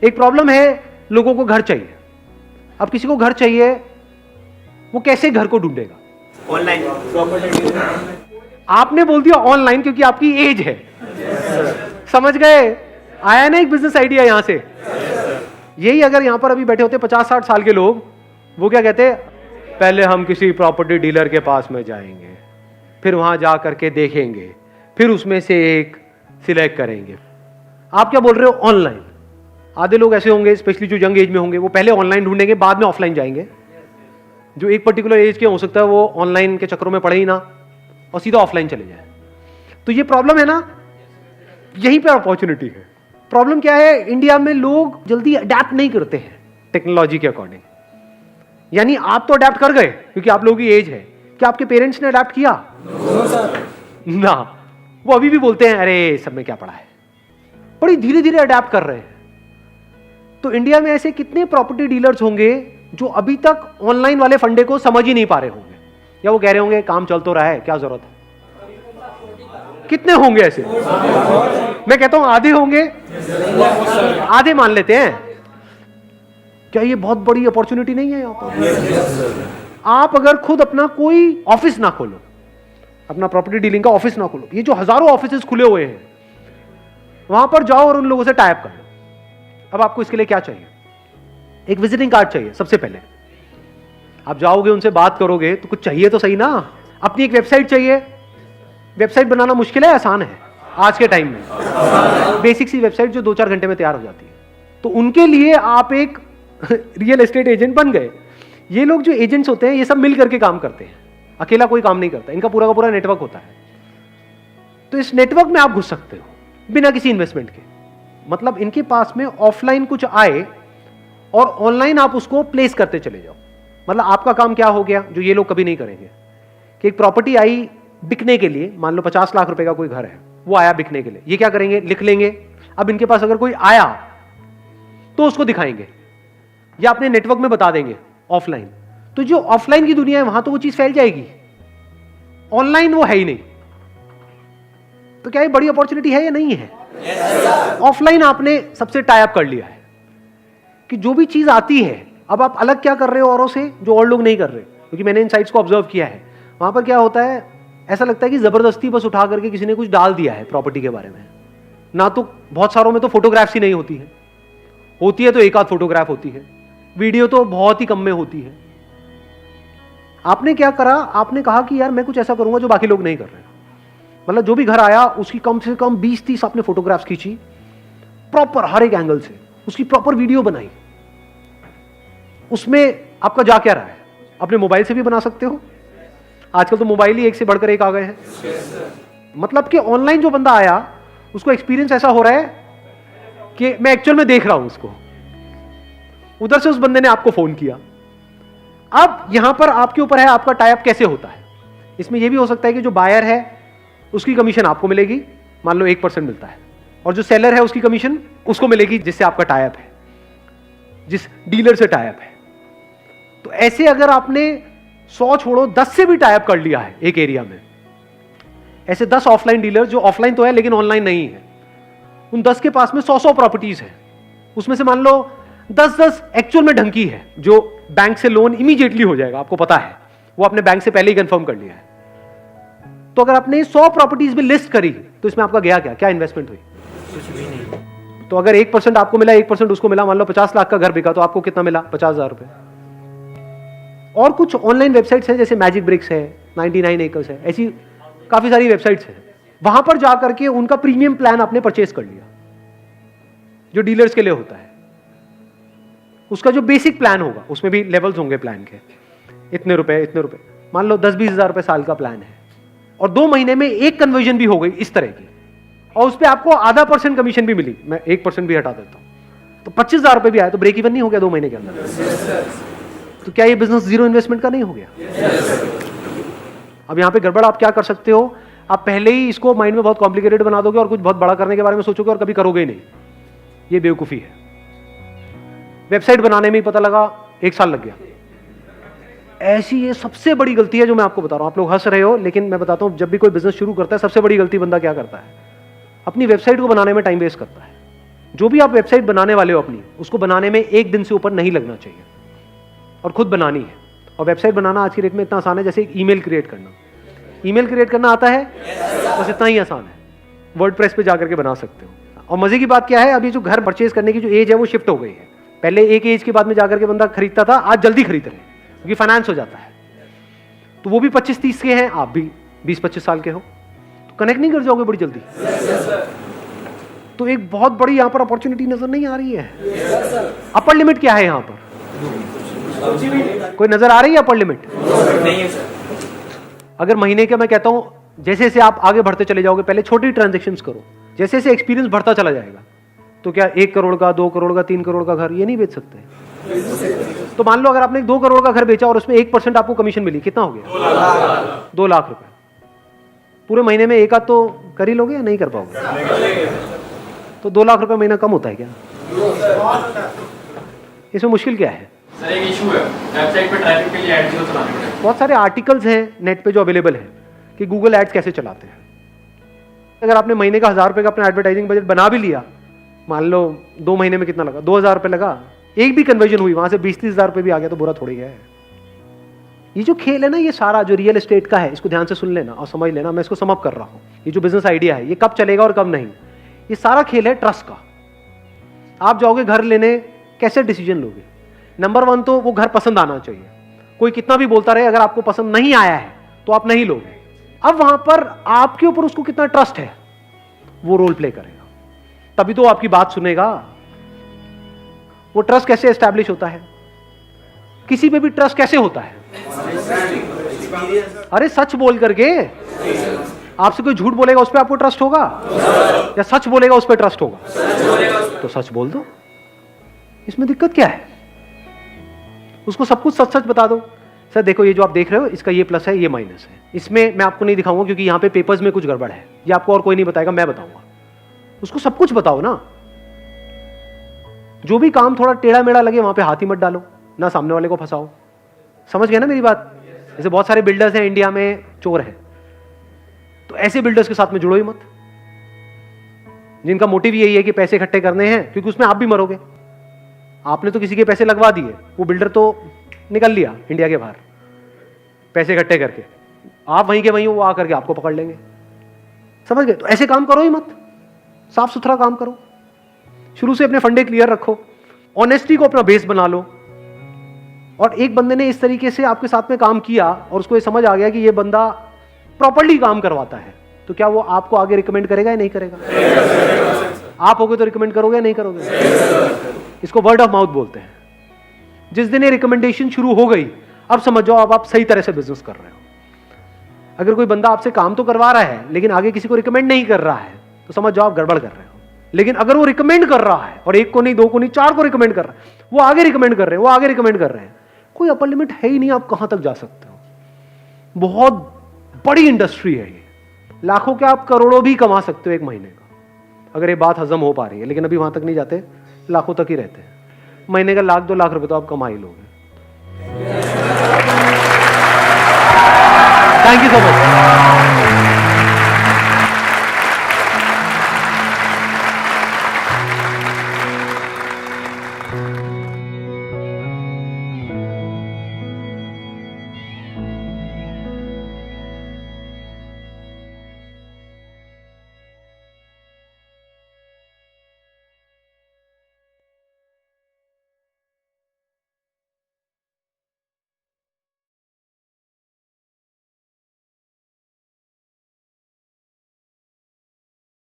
एक प्रॉब्लम है, लोगों को घर चाहिए। अब किसी को घर चाहिए, वो कैसे घर को ढूंढेगा? ऑनलाइन। आपने बोल दिया ऑनलाइन क्योंकि आपकी एज है। समझ गए? आया ना एक बिजनेस आइडिया यहां से। यही अगर यहां पर अभी बैठे होते 50-60 साल के लोग, वो क्या कहते? पहले हम किसी प्रॉपर्टी डीलर के पास में जाएंगे, फिर वहां जा करके देखेंगे, फिर उसमें से एक सिलेक्ट करेंगे। आप क्या बोल रहे हो? ऑनलाइन। आधे लोग ऐसे होंगे, स्पेशली जो यंग एज में होंगे, वो पहले ऑनलाइन ढूंढेंगे, बाद में ऑफलाइन जाएंगे। जो एक पर्टिकुलर एज के हो सकता है वो ऑनलाइन के चक्करों में पड़े ही ना और सीधा ऑफलाइन चले जाए। तो ये प्रॉब्लम है ना, यहीं पे अपॉर्चुनिटी है। प्रॉब्लम क्या है? इंडिया में लोग जल्दी अडेप्ट नहीं करते हैं टेक्नोलॉजी के अकॉर्डिंग। यानी आप तो अडेप्ट कर गए क्योंकि आप लोगों की एज है, क्या आपके पेरेंट्स ने अडेप्ट किया? ना, वो अभी भी बोलते हैं अरे सब में क्या पड़ा है। बड़ी धीरे धीरे अडेप्ट कर रहे हैं। तो इंडिया में ऐसे कितने प्रॉपर्टी डीलर्स होंगे जो अभी तक ऑनलाइन वाले फंडे को समझ ही नहीं पा रहे होंगे, या वो कह रहे होंगे काम चल तो रहा है, क्या जरूरत है? कितने होंगे ऐसे? मैं कहता हूं आधे होंगे, आधे मान लेते हैं। क्या ये बहुत बड़ी अपॉर्चुनिटी नहीं है? यहां पर आप अगर खुद अपना कोई ऑफिस ना खोलो, अपना प्रॉपर्टी डीलिंग का ऑफिस ना खोलो, ये जो हजारों ऑफिसेस खुले हुए हैं, वहां पर जाओ और उन लोगों से टाई अप कर लो। अब आपको इसके लिए क्या चाहिए? एक विजिटिंग कार्ड चाहिए। सबसे पहले आप जाओगे, उनसे बात करोगे तो कुछ चाहिए तो सही ना। अपनी एक वेबसाइट चाहिए। वेबसाइट बनाना मुश्किल है, आसान है आज के टाइम में। बेसिक सी वेबसाइट जो 2-4 घंटे में तैयार हो जाती है। तो उनके लिए आप एक रियल एस्टेट एजेंट बन गए। ये लोग जो एजेंट्स होते हैं, ये सब मिल करके काम करते हैं, अकेला कोई काम नहीं करता। इनका पूरा का पूरा नेटवर्क होता है। तो इस नेटवर्क में आप घुस सकते हो बिना किसी इन्वेस्टमेंट के। मतलब इनके पास में ऑफलाइन कुछ आए और ऑनलाइन आप उसको प्लेस करते चले जाओ। मतलब आपका काम क्या हो गया, जो ये लोग कभी नहीं करेंगे, कि एक प्रॉपर्टी आई बिकने के लिए, मान लो 50 लाख रुपए का कोई घर है, वो आया बिकने के लिए, ये क्या करेंगे? लिख लेंगे। अब इनके पास अगर कोई आया तो उसको दिखाएंगे या अपने नेटवर्क में बता देंगे ऑफलाइन। तो जो ऑफलाइन की दुनिया है वहां तो वो चीज फैल जाएगी, ऑनलाइन वो है ही नहीं। तो क्या ये बड़ी अपॉर्चुनिटी है या नहीं है? ऑफलाइन आपने सबसे टाई अप कर लिया है कि जो भी चीज आती है, अब आप अलग क्या कर रहे हो औरों से जो और लोग नहीं कर रहे। क्योंकि मैंने इन साइट्स को ऑब्जर्व किया है, वहां पर क्या होता है, ऐसा लगता है कि जबरदस्ती बस उठा करके किसी ने कुछ डाल दिया है प्रॉपर्टी के बारे में। ना तो बहुत सारों में तो फोटोग्राफ्स ही नहीं होती है, होती है तो एक आध फोटोग्राफ होती है, वीडियो तो बहुत ही कम में होती है। आपने क्या करा? आपने कहा कि यार मैं कुछ ऐसा करूंगा जो बाकी लोग नहीं कर रहे। मतलब जो भी घर आया उसकी कम से कम 20-30 आपने फोटोग्राफ्स खींची, प्रॉपर हर एक एंगल से उसकी प्रॉपर वीडियो बनाई। उसमें आपका जा क्या रहा है? अपने मोबाइल से भी बना सकते हो, आजकल तो मोबाइल ही एक से बढ़कर एक आ गए हैं। मतलब कि ऑनलाइन जो बंदा आया उसको एक्सपीरियंस ऐसा हो रहा है कि मैं एक्चुअल में देख रहा हूं उसको। उधर से उस बंदे ने आपको फोन किया। अब यहां पर आपके ऊपर है आपका टाई अप कैसे होता है। इसमें यह भी हो सकता है कि जो बायर है उसकी कमीशन आपको मिलेगी, मान लो 1% मिलता है, और जो सेलर है उसकी कमीशन उसको मिलेगी जिससे आपका टाई अप है, जिस डीलर से टाई अप है। तो ऐसे अगर आपने 100 छोड़ो 10 से भी टाई अप कर लिया है एक एरिया में, ऐसे 10 ऑफलाइन डीलर जो ऑफलाइन तो है लेकिन ऑनलाइन नहीं है, उन 10 के पास में 100 प्रॉपर्टीज है। उसमें से मान लो 10 एक्चुअल में ढंकी है, जो बैंक से लोन इमीडिएटली हो जाएगा, आपको पता है, वो आपने बैंक से पहले ही कंफर्म कर लिया है। तो अगर आपने 100 प्रॉपर्टीज भी लिस्ट करी तो इसमें आपका गया क्या इन्वेस्टमेंट हुई? कुछ भी नहीं। तो अगर 1% आपको मिला, 1% उसको मिला, मान लो 50 लाख का घर बिका तो आपको कितना मिला? 50,000 रुपए। और कुछ ऑनलाइन वेबसाइट्स हैं जैसे मैजिक ब्रिक्स है, 99 एकर्स है, ऐसी काफी सारी वेबसाइट्स हैं। वहां पर जाकर के उनका प्रीमियम प्लान आपने परचेज कर लिया जो डीलर्स के लिए होता है। उसका जो बेसिक प्लान होगा उसमें भी लेवल्स होंगे प्लान के, इतने रुपए, मान लो 10-20 हजार रुपए साल का प्लान है, और 2 महीने में एक कन्वर्जन भी हो गई इस तरह की, और उस पर आपको आधा % कमीशन भी मिली, मैं 1% भी हटा देता हूं तो 25,000 रुपए भी आया, तो ब्रेक इवन नहीं हो गया 2 महीने के अंदर? तो क्या ये बिजनेस जीरो इन्वेस्टमेंट का नहीं हो गया? अब यहां पे गड़बड़ आप क्या कर सकते हो, आप पहले ही इसको माइंड में बहुत कॉम्प्लिकेटेड बना दोगे और कुछ बहुत बड़ा करने के बारे में सोचोगे और कभी करोगे ही नहीं। ये बेवकूफी है। वेबसाइट बनाने में ही पता लगा 1 साल लग गया। ऐसी ये सबसे बड़ी गलती है जो मैं आपको बता रहा हूं। आप लोग हंस रहे हो, लेकिन मैं बताता हूं, जब भी कोई बिजनेस शुरू करता है सबसे बड़ी गलती बंदा क्या करता है, अपनी वेबसाइट को बनाने में टाइम वेस्ट करता है। जो भी आप वेबसाइट बनाने वाले हो अपनी, उसको बनाने में 1 दिन से ऊपर नहीं लगना चाहिए और खुद बनानी है। और वेबसाइट बनाना आज की डेट में इतना आसान है जैसे एक ईमेल क्रिएट करना। ईमेल क्रिएट करना आता है? बस इतना ही आसान है। वर्डप्रेस पे जाकर के बना सकते हो। और मजे की बात क्या है, अभी जो घर परचेज करने की जो एज है वो शिफ्ट हो गई है। पहले एक एज के बाद में जाकर के बंदा खरीदता था, आज जल्दी खरीद रहे हैं क्योंकि फाइनेंस हो जाता है। तो वो भी 25-30 के हैं, आप भी 20-25 साल के हो, तो कनेक्ट नहीं कर जाओगे बड़ी जल्दी? तो एक बहुत बड़ी यहाँ पर अपॉर्चुनिटी नजर नहीं आ रही है। अपर लिमिट क्या है यहाँ पर? कोई नजर आ रही है अपर लिमिट? नहीं है सर। अगर महीने का मैं कहता हूं जैसे जैसे आप आगे बढ़ते चले जाओगे, पहले छोटी ट्रांजेक्शंस करो, जैसे जैसे एक्सपीरियंस बढ़ता चला जाएगा, तो क्या 1 करोड़ का, 2 करोड़ का, 3 करोड़ का घर ये नहीं बेच सकते? तो मान लो अगर आपने 2 करोड़ का घर बेचा और उसमें 1% आपको कमीशन मिली, कितना हो गया? 2 लाख रुपए। पूरे महीने में एक आध तो कर ही लोगे या नहीं कर पाओगे? तो 2 लाख रुपए महीना कम होता है क्या? इसमें मुश्किल क्या है? सर एक इशू है, वेबसाइट पे ट्रैफिक के लिए एड क्यों चलाने पड़ते हैं? बहुत सारे आर्टिकल्स हैं नेट पे जो अवेलेबल है कि गूगल एड्स कैसे चलाते हैं। अगर आपने महीने का 1000 रुपए का अपना एडवर्टाइजिंग बजट बना भी लिया, मान लो 2 महीने में कितना लगा? 2000 रुपए लगा, एक भी कन्वर्जन हुई, वहां से 20-30 हजार रुपए भी आ गया तो बुरा थोड़ी गया है। ये जो खेल है ना, ये सारा जो रियल एस्टेट का है, इसको ध्यान से सुन लेना और समझ लेना। मैं इसको समअप कर रहा हूं। ये जो बिजनेस आइडिया है, ये कब चलेगा और कब नहीं, ये सारा खेल है ट्रस्ट का। आप जाओगे घर लेने, कैसे डिसीजन लोगे? नंबर 1 तो वो घर पसंद आना चाहिए। कोई कितना भी बोलता रहे, अगर आपको पसंद नहीं आया है तो आप नहीं लोगे। अब वहां पर आपके ऊपर उसको कितना ट्रस्ट है, वो रोल प्ले करेगा, तभी तो आपकी बात सुनेगा। वो ट्रस्ट कैसे एस्टैब्लिश होता है? किसी पे भी ट्रस्ट कैसे होता है? अरे सच बोल करके। आपसे कोई झूठ बोलेगा उस पर आपको ट्रस्ट होगा, या सच बोलेगा उस पर ट्रस्ट होगा? तो सच बोल दो, इसमें दिक्कत क्या है? उसको सब कुछ सच सच बता दो। सर देखो, ये जो आप देख रहे हो, इसका ये प्लस है, ये माइनस है। इसमें मैं आपको नहीं दिखाऊंगा क्योंकि यहाँ पे पेपर्स में कुछ गड़बड़ है, ये आपको और कोई नहीं बताएगा, मैं बताऊंगा। उसको सब कुछ बताओ ना। जो भी काम थोड़ा टेढ़ा मेढ़ा लगे वहां पे हाथ ही मत डालो, ना सामने वाले को फंसाओ। समझ गए ना मेरी बात? जैसे बहुत सारे बिल्डर्स हैं इंडिया में, चोर हैं, तो ऐसे बिल्डर्स के साथ में जुड़ो ही मत, जिनका मोटिव यही है कि पैसे इकट्ठे करने हैं, क्योंकि उसमें आप भी मरोगे। आपने तो किसी के पैसे लगवा दिए, वो बिल्डर तो निकल लिया इंडिया के बाहर पैसे इकट्ठे करके, आप वहीं के वहीं, वो आकर के आपको पकड़ लेंगे। समझ गए? तो ऐसे काम करो ही मत, साफ सुथरा काम करो। शुरू से अपने फंडे क्लियर रखो, ऑनेस्टी को अपना बेस बना लो। और एक बंदे ने इस तरीके से आपके साथ में काम किया और उसको ये समझ आ गया कि ये बंदा प्रॉपर्ली काम करवाता है, तो क्या वो आपको आगे रिकमेंड करेगा या नहीं करेगा? आप होगे तो रिकमेंड करोगे या नहीं करोगे? इसको वर्ड ऑफ माउथ बोलते हैं। जिस दिन ये रिकमेंडेशन शुरू हो गई, अब समझ जाओ अब आप सही तरह से बिजनेस कर रहे हो। अगर कोई बंदा आपसे काम तो करवा रहा है लेकिन आगे किसी को रिकमेंड नहीं कर रहा है, तो समझ जाओ आप गड़बड़ कर रहे हो। लेकिन अगर वो रिकमेंड कर रहा है, और 1 को नहीं, 2 को नहीं, 4 को रिकमेंड कर रहा है, वो आगे रिकमेंड कर रहे हैं, वो आगे रिकमेंड कर रहे हैं, कोई अपर लिमिट है ही नहीं, आप कहां तक जा सकते हो। बहुत बड़ी इंडस्ट्री है ये, लाखों के आप करोड़ों भी कमा सकते हो एक महीने का, अगर ये बात हजम हो पा रही है। लेकिन अभी वहां तक नहीं जाते, लाखों तक ही रहते हैं। महीने का 1-2 लाख रुपए तो आप कमा ही लोगे। Thank you so much.